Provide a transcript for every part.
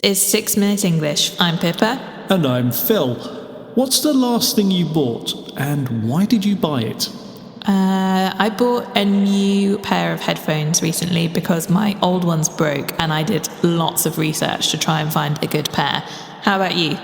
Is 6 Minute English. I'm Pippa. And I'm Phil. What's the last thing you bought, and why did you buy it? I bought a new pair of headphones recently because my old ones broke and I did lots of research to try and find a good pair. How about you?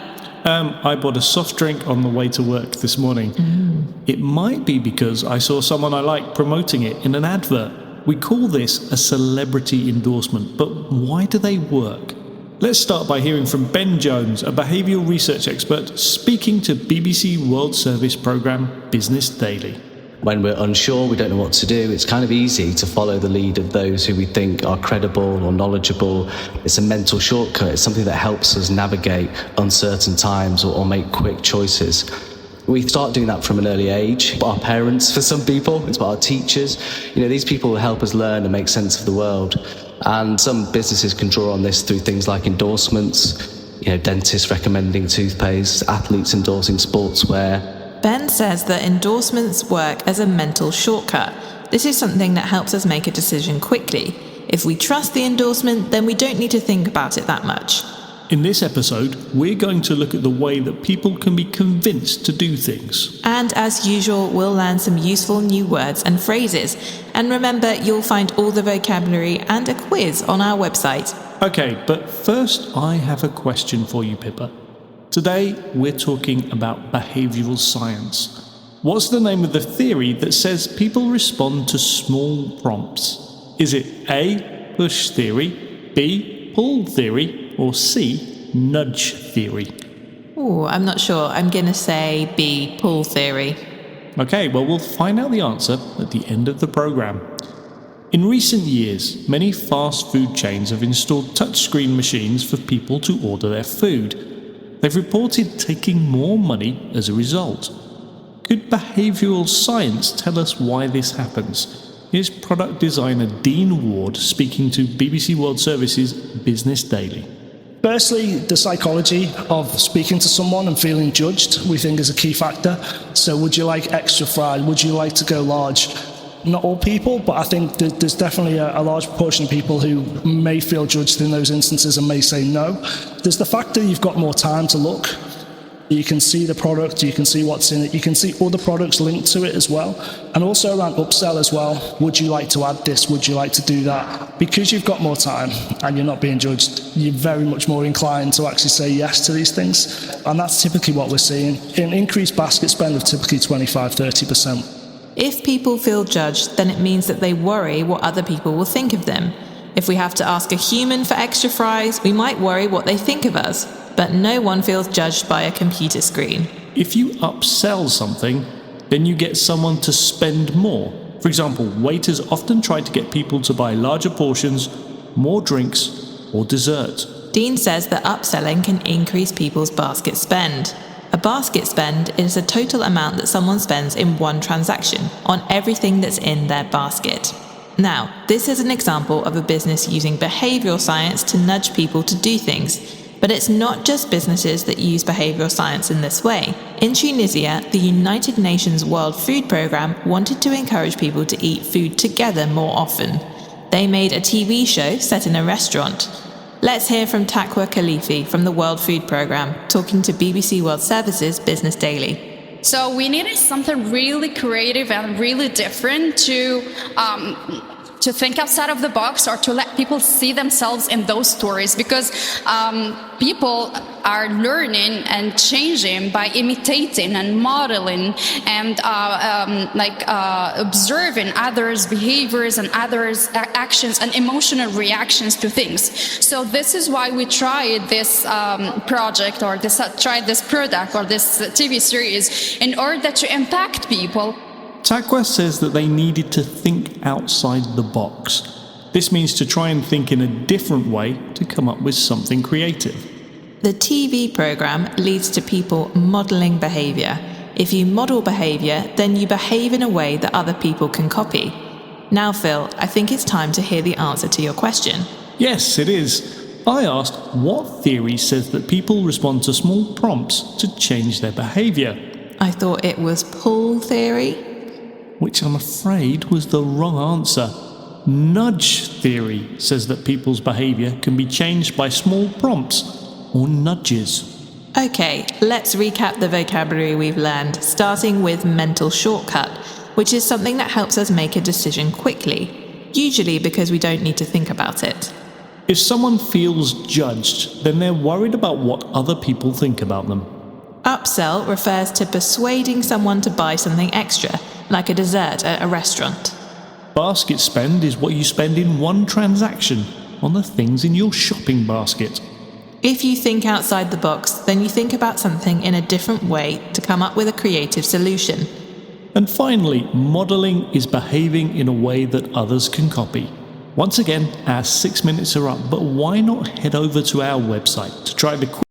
I bought a soft drink on the way to work this morning. It might be because I saw someone I like promoting it in an advert. We call this a celebrity endorsement, but why do they work? Let's start by hearing from Ben Jones, a behavioural research expert, speaking to BBC World Service programme Business Daily. When we're unsure, we don't know what to do, it's kind of easy to follow the lead of those who we think are credible or knowledgeable. It's a mental shortcut. It's something that helps us navigate uncertain times or make quick choices. We start doing that from an early age. Our parents, for some people, it's about our teachers. These people help us learn and make sense of the world. And some businesses can draw on this through things like endorsements, dentists recommending toothpaste, athletes endorsing sportswear. Ben says that endorsements work as a mental shortcut. This is something that helps us make a decision quickly. If we trust the endorsement, then we don't need to think about it that much. In this episode, we're going to look at the way that people can be convinced to do things. And as usual, we'll learn some useful new words and phrases. And remember, you'll find all the vocabulary and a quiz on our website. Okay, but first I have a question for you, Pippa. Today, we're talking about behavioural science. What's the name of the theory that says people respond to small prompts? Is it A, push theory, B, pull theory, or C, nudge theory? I'm not sure. I'm going to say B, pull theory. Okay, well, we'll find out the answer at the end of the programme. In recent years, many fast food chains have installed touchscreen machines for people to order their food. They've reported taking more money as a result. Could behavioural science tell us why this happens? Here's product designer Dean Ward speaking to BBC World Service's Business Daily. Firstly, the psychology of speaking to someone and feeling judged, we think is a key factor. So would you like extra fried? Would you like to go large? Not all people, but I think there's definitely a large proportion of people who may feel judged in those instances and may say no. There's the fact that you've got more time to look. You can see the product, you can see what's in it, you can see other products linked to it as well. And also around upsell as well. Would you like to add this? Would you like to do that? Because you've got more time and you're not being judged, you're very much more inclined to actually say yes to these things. And that's typically what we're seeing. An increased basket spend of typically 25-30%. If people feel judged, then it means that they worry what other people will think of them. If we have to ask a human for extra fries, we might worry what they think of us. But no one feels judged by a computer screen. If you upsell something, then you get someone to spend more. For example, waiters often try to get people to buy larger portions, more drinks, or dessert. Dean says that upselling can increase people's basket spend. A basket spend is a total amount that someone spends in one transaction on everything that's in their basket. Now, this is an example of a business using behavioural science to nudge people to do things. But it's not just businesses that use behavioural science in this way. In Tunisia, the United Nations World Food Programme wanted to encourage people to eat food together more often. They made a TV show set in a restaurant. Let's hear from Takwa Khalifi from the World Food Programme, talking to BBC World Service's Business Daily. So we needed something really creative and really different to think outside of the box or to let people see themselves in those stories, because people are learning and changing by imitating and modeling and observing others' behaviors and others' actions and emotional reactions to things. So this is why we tried this project or tried this product or this TV series in order to impact people. Takwa says that they needed to think outside the box. This means to try and think in a different way to come up with something creative. The TV programme leads to people modelling behaviour. If you model behaviour, then you behave in a way that other people can copy. Now, Phil, I think it's time to hear the answer to your question. Yes, it is. I asked what theory says that people respond to small prompts to change their behaviour. I thought it was pull theory. Which I'm afraid was the wrong answer. Nudge theory says that people's behavior can be changed by small prompts or nudges. Okay, let's recap the vocabulary we've learned, starting with mental shortcut, which is something that helps us make a decision quickly, usually because we don't need to think about it. If someone feels judged, then they're worried about what other people think about them. Upsell refers to persuading someone to buy something extra, like a dessert at a restaurant. Basket spend is what you spend in one transaction on the things in your shopping basket. If you think outside the box, then you think about something in a different way to come up with a creative solution. And finally, modeling is behaving in a way that others can copy. Once again, our 6 minutes are up, but why not head over to our website to try the